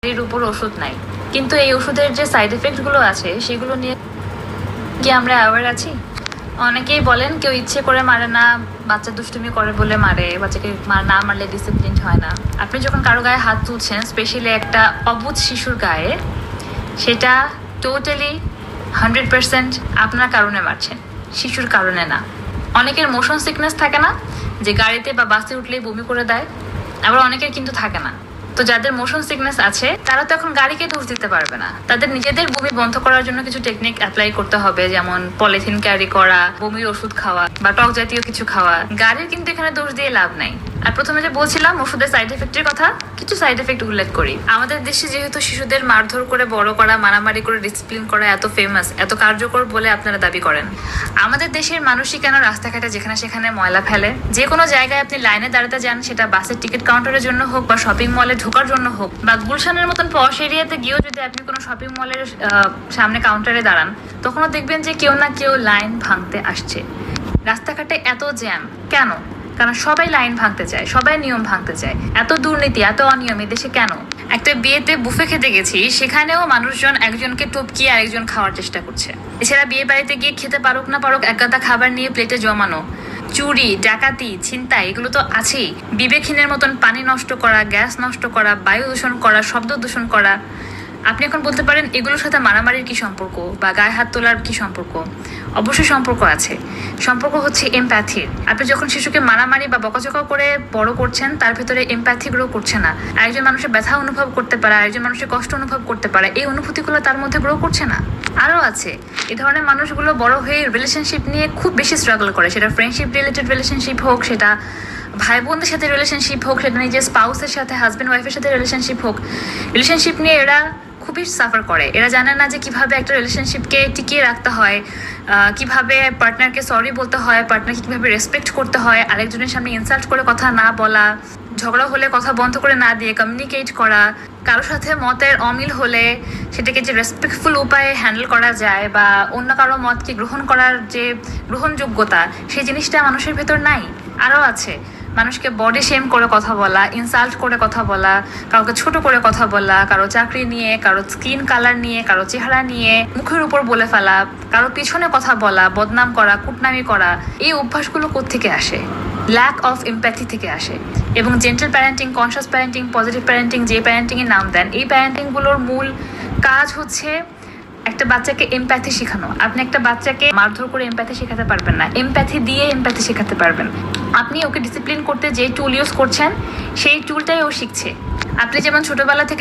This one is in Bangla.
এর উপর ওষুধ নাই, কিন্তু এই ওষুধের যে সাইড এফেক্টগুলো আছে সেগুলো নিয়ে কি আমরা অ্যাওয়ার আছি? অনেকেই বলেন কেউ ইচ্ছে করে মারে না, বাচ্চা দুষ্টুমি করে বলে মারে, বাচ্চাকে না মারলে ডিসিপ্লিন হয় না। আপনি যখন কারো গায়ে হাত তুলছেন, স্পেশালি একটা অবুঝ শিশুর গায়ে, সেটা টোটালি 100% আপনার কারণে মারছেন, শিশুর কারণে না। অনেকের মোশন সিকনেস থাকে না, যে গাড়িতে বা বাসে উঠলেই বমি করে দেয়, আবার অনেকের কিন্তু থাকে না। তো যাদের মোশন সিকনেস আছে তারা তো এখন গাড়িকে দোষ দিতে পারবে না, তাদের নিজেদের বমি বন্ধ করার জন্য কিছু টেকনিক অ্যাপ্লাই করতে হবে, যেমন পলিথিন ক্যারি করা, বমির ওষুধ খাওয়া বা টক জাতীয় কিছু খাওয়া। গাড়ির কিন্তু এখানে দোষ দিয়ে লাভ নাই। আর প্রথমে যে বলছিলাম ওষুধের সাইড এফেক্টের কথা, কিছু সাইড এফেক্ট উল্লেখ করি। আমাদের দেশে যেহেতু শিশুদের মারধর করে বড় করা, মারামারি করে ডিসিপ্লিন করা এত ফেমাস, এত কার্যকর বলে আপনারা দাবি করেন, আমাদের দেশের মানুষই কেন রাস্তাঘাটে যেখানে সেখানে ময়লা ফেলে? যে কোনো জায়গায় আপনি লাইনে দাঁড়াতে যান, সেটা বাসের টিকিট কাউন্টারের জন্য হোক বা শপিং মলে ঢোকার জন্য হোক, বা গুলশানের মতন পশ এরিয়াতে গিয়েও যদি আপনি কোনো শপিং মলের সামনে কাউন্টারে দাঁড়ান, তখনও দেখবেন যে কেউ না কেউ লাইন ভাঙতে আসছে। রাস্তাঘাটে এত জ্যাম কেন? কারণ সবাই লাইন ভাঙতে চায়, সবাই নিয়ম ভাঙতে চায়। এত দুর্নীতি, এত অনিয়ম দেশে কেন? একটা বিয়েতে বুফে খেতে গেছি, সেখানেও মানুষজন একজনকে টপকিয়ে আরেকজন খাওয়ার চেষ্টা করছে। এছাড়া বিয়ে বাড়িতে গিয়ে খেতে পারুক না পারুক একগাদা খাবার নিয়ে প্লেটে জমানো, চুরি, ডাকাতি, ছিনতাই, এগুলো তো আছেই। বিবেকহীনের মতন পানি নষ্ট করা, গ্যাস নষ্ট করা, বায়ু দূষণ করা, শব্দ দূষণ করা। আপনি এখন বলতে পারেন এগুলোর সাথে মারামারির কি সম্পর্ক বা গায়ে হাত তোলার কি সম্পর্ক? অবশ্যই সম্পর্ক আছে। সম্পর্ক হচ্ছে এমপ্যাথির। আপনি যখন শিশুকে মারামারি বা বকাঝকা করে বড় করছেন, তার ভিতরে এমপ্যাথি গ্রো করছে না। আরেকজন মানুষের ব্যথা অনুভব করতে পারে, আরেকজন মানুষের কষ্ট অনুভব করতে পারে, এই অনুভূতিগুলো তার মধ্যে গ্রো করছে না। আরও আছে, এই ধরনের মানুষগুলো বড় হয়ে রিলেশনশিপ নিয়ে খুব বেশি স্ট্রাগল করে, সেটা ফ্রেন্ডশিপ রিলেটেড রিলেশনশিপ হোক, সেটা ভাই বোনদের সাথে রিলেশনশিপ হোক, সেটা নিজের স্পাউসের সাথে, হাজব্যান্ড ওয়াইফের সাথে রিলেশনশিপ হোক। রিলেশনশিপ নিয়ে এরা খুবই সাফার করে। এরা জানে না যে কিভাবে একটা রিলেশনশিপকে টিকিয়ে রাখতে হয়, কিভাবে পার্টনারকে সরি বলতে হয়, পার্টনারকে কিভাবে রেসপেক্ট করতে হয়, আরেকজনের সামনে ইনসাল্ট করে কথা না বলা, ঝগড়া হলে কথা বন্ধ করে না দিয়ে কমিউনিকেট করা, কারোর সাথে মতের অমিল হলে সেটাকে যে রেসপেক্টফুল উপায়ে হ্যান্ডেল করা যায়, বা অন্য কারো মতকে গ্রহণ করার যে গ্রহণযোগ্যতা, সেই জিনিসটা মানুষের ভেতর নাই। আরও আছে, মানুষকে বডি শেম করে কথা বলা, ইনসাল্ট করে কথা বলা, কাউকে ছোট করে কথা বলা, কারো চাকরি নিয়ে, কারো স্কিন কালার নিয়ে, কারো চেহারা নিয়ে মুখের উপর বলে ফেলা, কারো পিছনে কথা বলা, বদনাম করা, কুটনামি করা। এই অভ্যাসগুলো কোত্থেকে আসে? ল্যাক অফ এমপ্যাথি থেকে আসে। এবং gentle parenting, conscious parenting, positive parenting, যে প্যারেন্টিংয়ের নাম দেন, এই প্যারেন্টিংগুলোর মূল কাজ হচ্ছে একটা বাচ্চাকে এমপ্যাথি শেখানো। আপনি একটা বাচ্চাকে মারধর করে এমপ্যাথি শেখাতে পারবেন না, এমপ্যাথি দিয়ে এমপ্যাথি শেখাতে পারবেন। আপনি ওকে ডিসিপ্লিন করতে যে টুল ইউজ করছেন, সেই টুলটাই ও শিখছে। আপনি যেমন ছোটবেলা থেকে